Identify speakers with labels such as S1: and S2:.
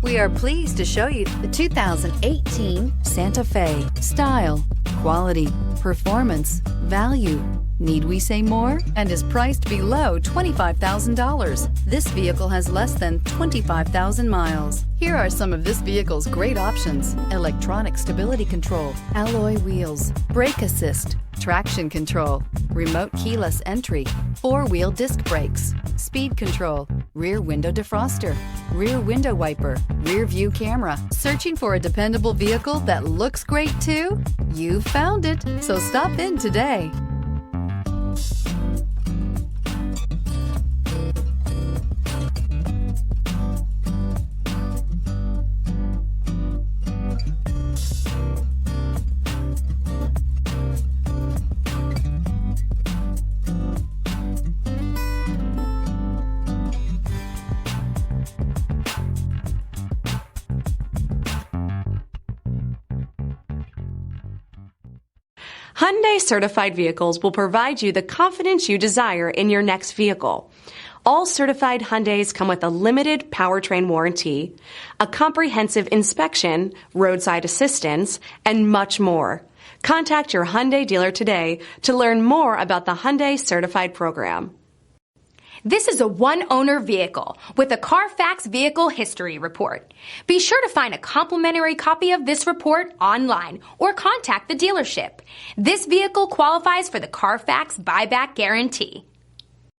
S1: We are pleased to show you the 2018 Santa Fe. Style, quality, performance, value. Need we say more? And is priced below $25,000. This vehicle has less than 25,000 miles. Here are some of this vehicle's great options: electronic stability control, alloy wheels, brake assist, traction control, remote keyless entry, four-wheel disc brakes, speed control, rear window defroster, rear window wiper, rear view camera. Searching for a dependable vehicle that looks great too? You found it, so stop in today.
S2: Hyundai Certified Vehicles will provide you the confidence you desire in your next vehicle. All certified Hyundais come with a limited powertrain warranty, a comprehensive inspection, roadside assistance, and much more. Contact your Hyundai dealer today to learn more about the Hyundai Certified program.
S3: This is a one-owner vehicle with a CARFAX Vehicle History Report. Be sure to find a complimentary copy of this report online or contact the dealership. This vehicle qualifies for the CARFAX Buyback Guarantee.